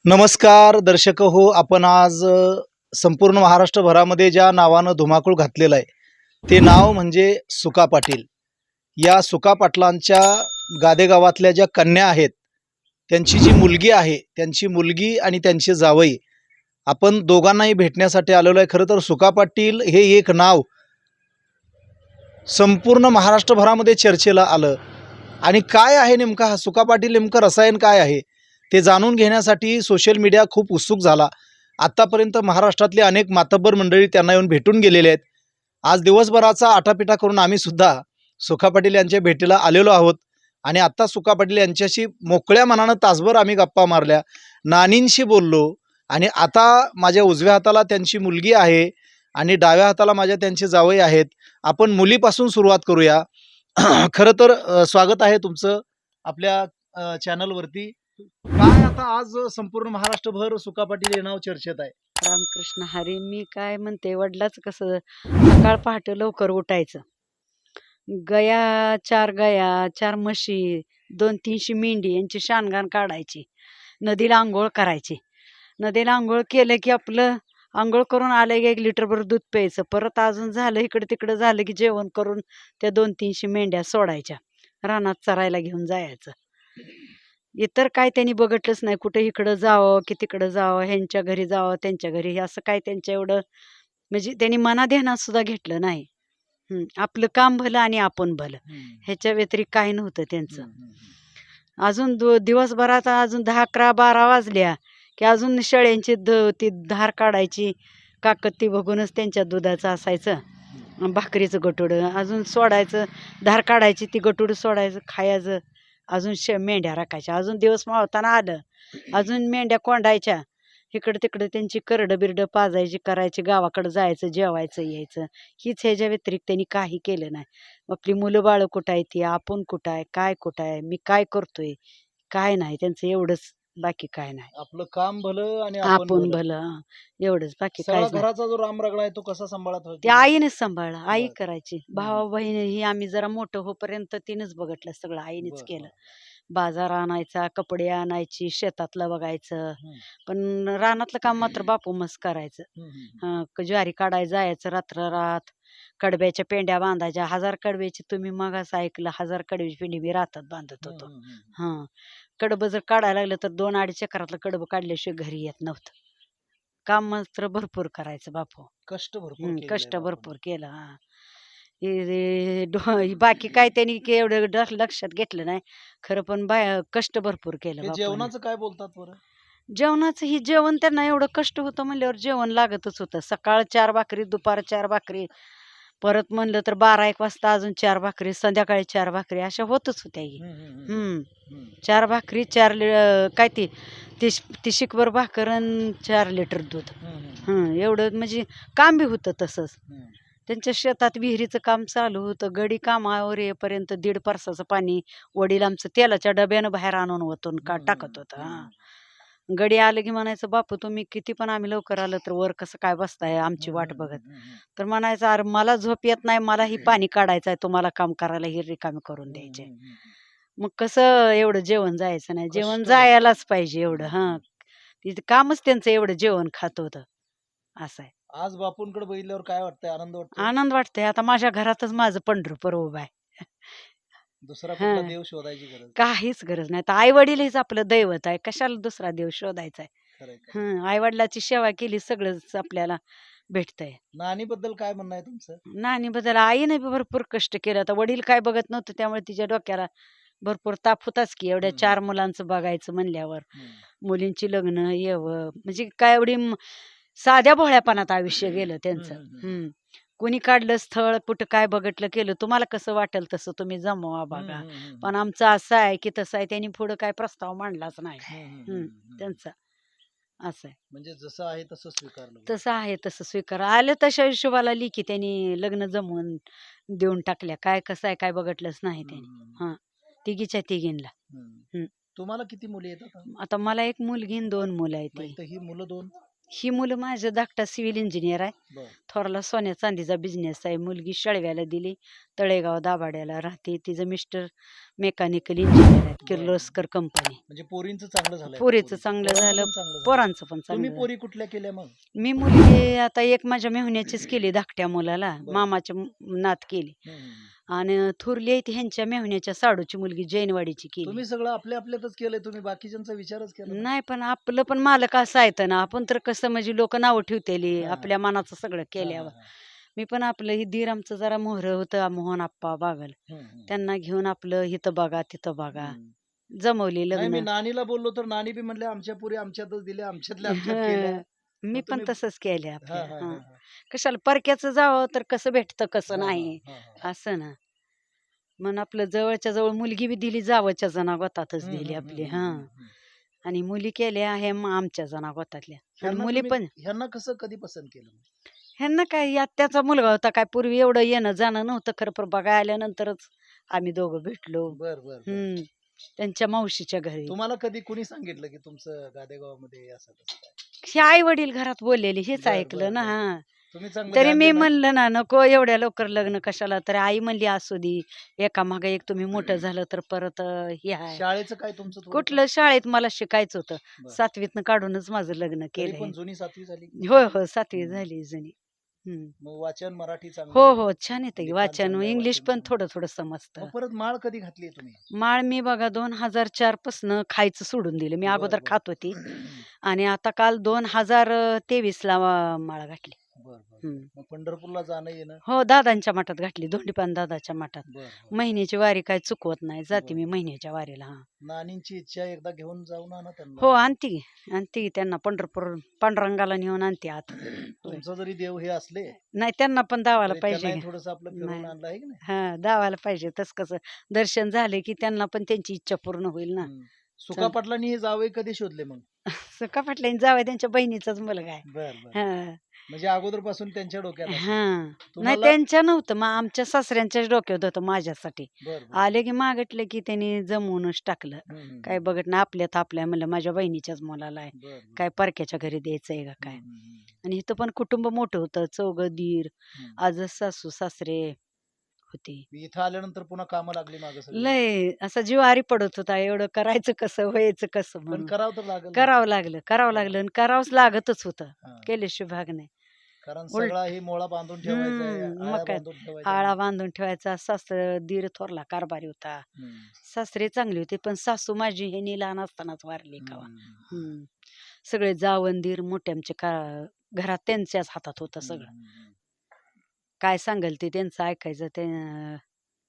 नमस्कार दर्शक हो. आपण आज संपूर्ण महाराष्ट्रभरामध्ये ज्या नावानं धुमाकूळ घातलेलं आहे ते नाव म्हणजे सुका पाटील. या सुका पाटलांच्या गादेगावातल्या ज्या कन्या आहेत, त्यांची जी मुलगी आहे, त्यांची मुलगी आणि त्यांचे जावई, आपण दोघांनाही भेटण्यासाठी आलेलो आहे. खरं तर सुका पाटील हे एक नाव संपूर्ण महाराष्ट्रभरामध्ये चर्चेला आलं. आणि काय आहे नेमका हा सुका पाटील, नेमकं रसायन काय आहे ते जाणून घेण्यासाठी सोशल मीडिया खूप उत्सुक झाला. आत्तापर्यंत महाराष्ट्रातली अनेक मातब्बर मंडळी त्यांना येऊन भेटून गेलेले आहेत. आज दिवसभराचा आटापिटा करून आम्ही सुद्धा सुका पाटील यांच्या भेटीला आलेलो आहोत. आणि आत्ता सुका पाटील यांच्याशी मोकळ्या मनानं तासभर आम्ही गप्पा मारल्या, नानींशी बोललो. आणि आता माझ्या उजव्या हाताला त्यांची मुलगी आहे आणि डाव्या हाताला माझ्या त्यांचे जावई आहेत. आपण मुलीपासून सुरुवात करूया. खरं तर स्वागत आहे तुमचं आपल्या चॅनलवरती. काय आता आज संपूर्ण महाराष्ट्रभर सुका पाटील हे नाव चर्चेत आहे. रामकृष्ण हरी. मी काय म्हणते, वडिलाच कसं सकाळ पहाटे लवकर उठायचं, गया चार म्हशी, 200-300 मेंढी यांची शानगान काढायची, नदीला आंघोळ करायची. नदीला आंघोळ केलं की आपलं आंघोळ करून आलं की 1 लिटरभर दूध प्यायचं. परत अजून झालं इकडं तिकडं झालं की जेवण करून त्या 200-300 मेंढ्या सोडायच्या, रानात चरायला घेऊन जायचं. इतर काय त्यांनी बघितलंच नाही. कुठं इकडं जावं की तिकडं जावं, ह्यांच्या घरी जावं त्यांच्या घरी, असं काय त्यांच्या एवढं म्हणजे त्यांनी मनाध्यानात सुद्धा घेतलं नाही. आपलं काम भलं आणि आपण भलं, ह्याच्या व्यतिरिक्त काही नव्हतं त्यांचं. अजून दिवसभरात अजून 10-11-12 वाजल्या की अजून शेळ्यांची ती धार काढायची. काकती बघूनच त्यांच्या दुधाचं असायचं. भाकरीचं गटुडं अजून सोडायचं, धार काढायची, ती गटुडं सोडायचं, खायचं. अजून मेंढ्या राखायच्या. अजून दिवस मावताना आलं, अजून मेंढ्या कोंडायच्या. इकडं तिकडं त्यांची करडं बिरडं पाजायची, करायची, गावाकडं जायचं, जेवायचं, यायचं. हीच ह्याच्या व्यतिरिक्त त्यांनी काही केलं नाही. आपली मुलं बाळं कुठं आहे, ती आपण कुठं आहे, काय कुठं आहे, मी काय करतोय, काय नाही त्यांचं एवढंच, बाकी काय नाही. आपलं काम भलं आणि आपण भलं, एवढंच, बाकी सगळा काहीच नाही. घराचा जो रामरगडा आहे तो कसा सांभाळत ते होता? आईनेच सांभाळलं, आई बरं. करायची. भावा बहीण ही आम्ही जरा मोठं होपर्यंत तिनेच बघितलं सगळं, आईनेच बरं, केलं. बरं. बाजार आणायचा, कपडे आणायची, शेतातलं बघायचं. हं. पण रानातलं काम मात्र बापू मस्त करायचं. हं, हं, हं. ज्वारी काढायला जायचं रात्र-रात. कडब्याच्या पेंड्या बांधायच्या. 1000 कडब्याची, तुम्ही मगाच ऐकलं, 1000 कडब्याची पेंडी मी रातात बांधत हं, होतो. हं, हं. हां. कडबं जर काढायला लागलं तर 2-2.5 एकरातलं कडबं काढल्याशिवाय घरी येत नव्हतं. काम मात्र भरपूर करायचं बापू. कष्ट भरपूर केलेले कष्ट आहेत आपण. भरपूर केलं. हां. बाकी काय त्यांनी एवढं लक्षात घेतलं नाही. खरं पण कष्ट भरपूर केलं हे बापूने. जेवणाचं काय बोलतात बरं? जेवणाचं ही जेवण त्यांना एवढं कष्ट होतं म्हणल्यावर जेवण लागतच होतं. सकाळ 4 भाकरी, दुपार 4 भाकरी, परत म्हणलं तर 12-1 वाजता अजून 4 भाकरी, संध्याकाळी 4 भाकरी, अशा होतच होत्या की. हं, हं, हं. 4 भाकरी, 4 काय ती ती ती शिकभर भाकर आणि 4 लिटर दूध. हं, हं, एवढं म्हणजे काम बी होतं तसंच. हं. त्यांच्या शेतात विहिरीचं काम चालू होतं. गडी कामावर येईपर्यंत 1.5 परसाचं पाणी वडील आमचं तेलाच्या डब्यानं बाहेर आणून ओतून टाकत होतं. हं, गडी आलं की म्हणायचं, बापू तुम्ही किती पण आम्ही लवकर आलं तर वर कसं काय बसताय आमची हं, वाट हं, बघत. हं, हं. तर म्हणायचं, अरे मला झोप येत नाही, मला ही पाणी काढायचं आहे, तुम्हाला काम करायला ही रिकामी करून द्यायचे. हं, हं, हं. मग कसं एवढं जेवण जायचं नाही, जेवण कष्ट जायलाच पाहिजे एवढं. तिथं कामच त्यांचं एवढं जेवण खात होतं, असं आहे. आज बापूंकडे बघितल्यावर काय वाटतंय? आनंद वाटतोय? आनंद वाटतंय. आता माझ्या घरातच माझं पंढरपूर उभं आहे. दुसरा कुठला हां. देव शोधायची गरज नाही. काहीच गरज नाही. तर आई-वडील हेच आपलं दैवत आहे. कशाला दुसरा देव शोधायचा आहे? खरंय, खरंय. आई-वडिलाची सेवा केली, सगळंच आपल्याला भेटतंय. नानीबद्दल काय म्हणणं आहे तुमचं? नानीबद्दल आईने बी भरपूर कष्ट केलं. आता वडील काय बघत नव्हतं, त्यामुळे तिच्या डोक्याला भरपूर ताप होताच की, एवढ्या हं, 4 मुलांचं बघायचं म्हणल्यावर. हं. मुलींची लग्न, म्हणजे काय एवढी साध्या भोळ्यापणात आयुष्य गेलं हं, त्यांचं. हं, हं. कोणी काढलं स्थळ, कुठं काय बघितलं केलं, तुम्हाला कसं वाटेल तसं तुम्ही जमवा हं, बघा. हं, हं, पण हं. आमचं असं आहे की तसं आहे, त्यांनी पुढं काय प्रस्ताव मांडलाच नाही. हं, हं, हं, हं. त्यांचा असं आहे. म्हणजे जसं आहे तसं स्वीकारलं. तसं आहे तसं स्वीकार आलं, तशा हिशोबाला लिखी त्यांनी लग्न जमवून देऊन टाकल्या. काय कसं आहे काय बघितलंच नाही हं, त्यांनी. हं, हां. तिघीच्या तिघींना. हं. हं. तुम्हाला किती मुली आहेत आता? आता मला 1 मुलगी आणि 2 मुलं आहेत. मग इथं ही मुलं 2? ही मुलं माझं धाकटा सिव्हिल इंजिनियर आहे. बरं. थोरला सोन्या चांदीचा बिझनेस आहे. मुलगी शाळव्याला दिली. तळेगाव दाभाड्याला राहते. तिचं मिस्टर मेकॅनिकल इंजिनियर आहेत, किर्लोस्कर कंपनी. म्हणजे पोरींचं चांगलं झालं पोरीचं चांगलं झालं, पोरांचं पण तुम्ही चांगलं. पोरी कुठल्या केल्या मग? मी मुलगी आता एक माझ्या मेहुण्याचीच केली, धाकट्या मुलाला बरं. मामाच्या नात केली. आणि थोरली आहे ती ह्यांच्या मेहुण्याच्या साडूची मुलगी जैनवाडीची केली. तुम्ही सगळं आपल्या आपल्यातच केलंय, तुम्ही बाकीच्यांचा विचारच केला नाही? नाही, पण आपलं पण मालक असं आहे ना, आपण तर कसं म्हणजे लोक नावं ठेवतेली, हा. आपल्या मनाचं सगळं हा, केल्यावर. हा, हा. मी पण आपलं ही दीर आमचं जरा मोहरं होतं, मोहन आप्पा बागल, त्यांना घेऊन आपलं इथं बघा तिथं बघा जमवली नाही, मी लग्न. नानीला बोललो तर नानी बी म्हणले आमच्या पुरी आमच्यातच दिल्या, आमच्यातल्या आमच्यात केल्या. मी मग पण तुम्ही- तसंच केलं हा, आपल्या. हा, हा. हा, हा. कशाला परक्याचं जावं तर कसं भेटतं कसं हा, हा, नाही, हा, हा. असं ना. म्हणून आपलं जवळच्या जवळ मुलगी बी दिली, जावच्या जना गोतातच हम्म, दिली हम्म, आपली. हम्म, हा. हम्म, हम्म. आणि मुली केल्या आहे आमच्या जना गोतातल्या. आणि ह्यांना मुली पण ह्यांना कसं कधी पसंत केलं? ह्यांना काय त्याचा मुलगा होता, काय पूर्वी एवढं येणं जाणं नव्हतं खरं, पण बघायला आल्यानंतरच आम्ही दोघं भेटलो. बर बर बर. हम्म. त्यांच्या मावशीच्या घरी. तुम्हाला कधी कुणी सांगितलं की तुमचं गादेगावमध्ये असं तसं काय? हे आई वडील घरात बोललेले हेच बर, बर, ऐकलं ना. बर. हा. तुम्ही चांगलं तरी ध्यान मी दिलं? म्हणलं ना, नको एवढ्या लवकर लग्न कशाला. तर आई म्हणली असू दे, एका मागे एक तुम्ही मोठं झालं तर परत हे आहे. शाळेचं काय तुमचं थोडंफार? कुठलं शाळेत मला शिकायचं होतं, बरं. 7वीतनं काढूनच माझं लग्न तरी केलंय. पण जुनी 7वी झाली? होय हो, 7वी हम्म. झाली जुनी. हम्म. मग वाचन मराठी चांगलं हो आहे? हो, छान येतं लिखाण वाचन, चांगलं आहे, इंग्लिश वाचन पण चांगलं थोडं थोडं आहे. समजतं. मग परत माळ कधी घातली तुम्ही? माळ मी बघा 2004 पासनं खायचं सोडून दिलं. मी बर अगोदर बर. खात होती आणि आता काल 2023 ला माळ घातली. बर बर. हम्म. मग पंढरपूरला जाणं येणं? हो, दादांच्या मठात घातली, धोंडीपान दादाच्या मठात. बर बर. महिन्याची वारी काय चुकवत नाही, जाते बर. मी महिन्याच्या वारीला. हा. नानींची इच्छा एकदा घेऊन जाऊन आणा त्यांना. हो, आणते त्यांना पंढरपूर पांडुरंगाला नेऊन आणते आत. होय. तुमचं जरी देव हे असले नाही, त्यांना पण दावाला तरी पाहिजे. त्यांनाही थोडंसं आपलं फिरवून नाही. आणलं आहे की नाही? हा, दावाला पाहिजे. तस कसं दर्शन झाले की त्यांना पण त्यांची इच्छा पूर्ण होईल ना. हम्म. सुका पाटलांनी हे जावई कधी शोधले मग? सुका पाटलांनी जावं, त्यांच्या बहिणीचाच मुलगा आहे. बर बर. हा. म्हणजे अगोदरपासून त्यांच्या डोक्यात असेल. हा. नाही, तुम्हाला त्यांच्या नव्हतं, मग आमच्या सासऱ्यांच्याच डोक्यात होतं माझ्यासाठी. बर बर. आले की मागितलं की त्यांनी जमवूनच टाकलं. काय बघत ना, आपल्यात आपल्या म्हणलं माझ्या बहिणीच्याच मुलाला आहे, बर बर. काय परक्याच्या घरी द्यायचंय का काय. हम्म, हम्म, आणि इथं पण कुटुंब मोठं होतं, 4 दीर, हम्म. आज सासू सासरे होते. मी इथं आल्यानंतर पुन्हा कामं लागली मागं सगळी. लय असा जीवारी पडत होता, एवढं करायचं कसं, व्हायचं कसं पण म्हणून. करावं तर लागेल ना. करावं लागलं आणि करावंच लागतच होतं, हा. केल्याशिवाय भाग नाही. कारण उलट- सगळा ही मोळा बांधून ठेवायचा आहे, मग आळा काय, बांधून ठेवायचा आळा आहे. बांधून ठेवायचा. सासर दीर थोरला कारभारी होता, हम्म, सासरे चांगले होते, पण सासू माझी ह्यांनी लहान असतानाच वारली कवा. हम्म, सगळे जावंदीर मोठे आमचे घरात त्यांच्याच हातात होतं सगळं. हम्म, काय सांगेल ते त्यांचं ऐकायचं, ते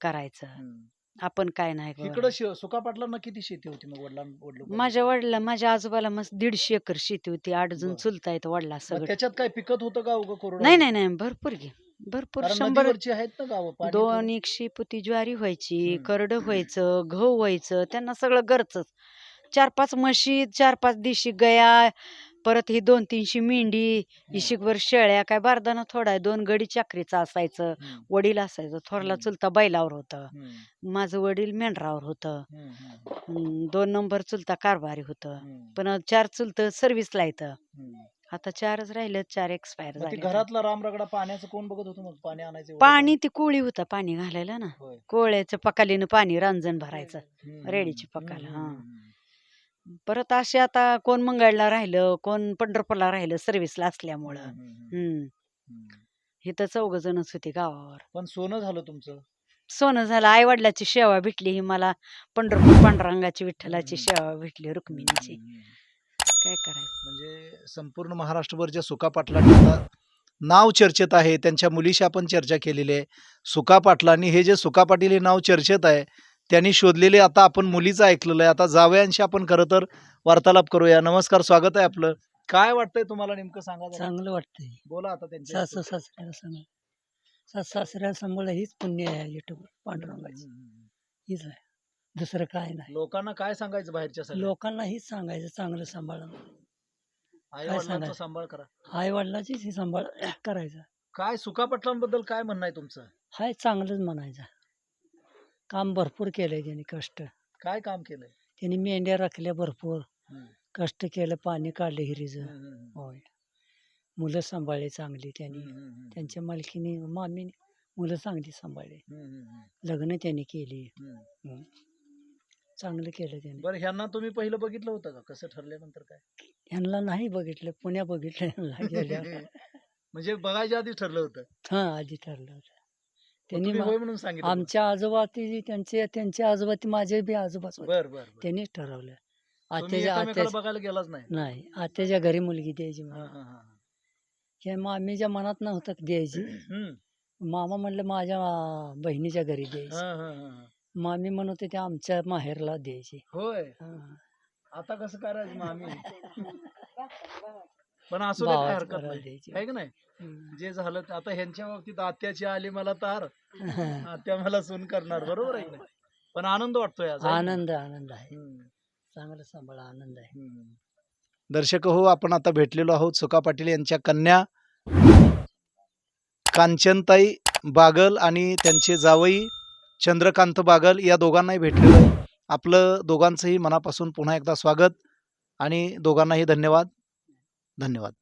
करायचं. हम्म. आपण काय नाही इकडं करायचं. सुका पाटलांना किती शेती होती मग वडिलांना? माझ्या आजोबाला मस्त 150 एकर शेती होती. 8 जण बरं. चुलता येत वडला मग सगळं. त्याच्यात काय पिकत होतं का उगं कोरडं नाही होतं? नाही नाही, भरपूर घे, भरपूर. कारण 100 नदीवरची आहेत ना गावं, पाणी तर- 2 एकशे पोती ज्वारी व्हायची, हम्म. करडं व्हायचं, गहू व्हायचं, त्यांना सगळं घरचंच. 4-5 म्हशी, 4-5 देशी गया, परत ही 200-300 मेंढी, इशिकभर शेळ्या, काय बारदाना थोडा आहे, 2 गडी चाकरीचं असायचं, हम्म, वडील असायचं, थोरला हम्म. चुलता बैलावर होतं, हम्म, माझं वडील मेंढरावर होतं, हम्म, हम्म, 2 नंबर चुलता कारभारी होतं, हम्म, पण 4 चुलत सर्व्हिसला येतं. हम्म. आता 4च राहिलं, 4 एक्सपायर मग ती झाले. घरातला रामरगडा पाण्याचं कोण बघत होतं मग? पाणी आणायचं एवढं पाणी ती कोळी होता पाणी घालायला ना, कोण? होय. कोळ्याचं पकालीनं पाणी रांजण भरायचं, हम्म, रेडीची हम्म, पकाल. हम्म, हा. हम्म, परत असे आता कोण मंगळला राहिलं, कोण पंढरपूरला राहिलं सर्व्हिसला असल्यामुळं. हम्म, हम्म, हम्म, हम्म. इथं 4 जणच होते गावावर. पण सोनं झालं तुमचं. सोनं झालं, आई वडिलाची सेवा भेटली ही मला, पंढरपूर पांडुरंगाची विठ्ठलाची सेवा भेटली, रुक्मिणीची. हम्म, हम्म. काय करायचं. म्हणजे संपूर्ण महाराष्ट्रभरच्या सुका पाटलांनी आता नाव चर्चेत आहे. त्यांच्या मुलीशी आपण चर्चा केलेली आहे. सुका पाटलांनी हे जे सुका पाटील हे नाव चर्चेत आहे, त्यांनी शोधलेले आता आपण मुलीचं ऐकलेलं आहे. आता जावयांशी आपण खरं तर वार्तालाप करूया. नमस्कार, स्वागत आहे आपलं. काय वाटतंय तुम्हाला, नेमकं सांगा जरा. चांगलं वाटतंय. बोला आता त्यांच्या. सासू सासऱ्याला सांगा, सासू सासऱ्याला सांभाळलं हीच पुण्य आहे युट्यूब पांडुरंगाची, हीच आहे, दुसरं काय नाही. लोकांना काय सांगायचं बाहेरच्या सगळ्या? लोकांना हीच सांगायचं, चांगलं सांभाळा, आई काय वडिलांचा सांगायचं? सांभाळ करा. आई वडिलाचीच ही सांभाळ करायचा. काय सुका पाटलांबद्दल काय म्हणणं आहे तुमचं? हाय चांगलंच म्हणायचं. काम भरपूर केलंय त्यांनी, कष्ट. काय काम केलंय? त्यांनी मेंढ्या राखल्या भरपूर, हम्म, कष्ट केलं, पाणी काढलं हिरीचं. हम्म, हम्म, होय, मुलं सांभाळली चांगली त्यांनी, हम्म, हम्म, हम्म. त्यांच्या मालकीने मामीने मुलं चांगली सांभाळली, लग्न त्यांनी केली, चांगलं केलं त्याने. बरं, ह्यांना तुम्ही पहिलं बघितलं होतं का, कसं ठरल्यानंतर काय? ह्यांना नाही बघितलं, पुण्या बघितलं ह्यांना गेल्या. म्हणजे बघायच्या आधी ठरलं होतं? हा, आधी ठरलं होतं मग त्यांनी. तुम्ही होय म्हणून सांगितलं? आमच्या आजोबा ती त्यांचे आजोबा ती माझे बी आजोबाच होते. बर बर. त्यांनीच ठरवलं. तुम्ही आत्याच्या एकमेकाला बघायला गेलाच नाही? नाही, आत्याच्या घरी मुलगी द्यायची हा, मला. हा, हा. हे मामीच्या मनात नव्हतं द्यायची. हम्म. मामा म्हणलं माझ्या बहिणीच्या घरी द्यायची. हा, हा, हा. मामी म्हणत होती आमच्या माहेरला द्यायची. होय, हा. आता कसं करायचं मग आम्ही? पण असू दे, काय भावाच्या हरकत घराला नाही, द्यायची. आहे की नाही? हम्म. जे झालं ते आता ह्यांच्या बाबतीत आत्याची आली मला तार, आत्या मला सून करणार, बरोबर आहे की नाही? पण आनंद वाटतोय आज, आहे की नाही? आनंद आहे. हम्म. चांगलं सांभाळा, आनंद आहे. दर्शक हो, आपण आता भेटलेलो आहोत सुका पाटील यांच्या कन्या कांचनताई बागल आणि त्यांचे जावई चंद्रकांत बागल, या दोघांनाही भेटलेलो आहे. आपलं दोघांचंही मनापासून पुन्हा एकदा स्वागत आणि दोघांनाही धन्यवाद. धन्यवाद.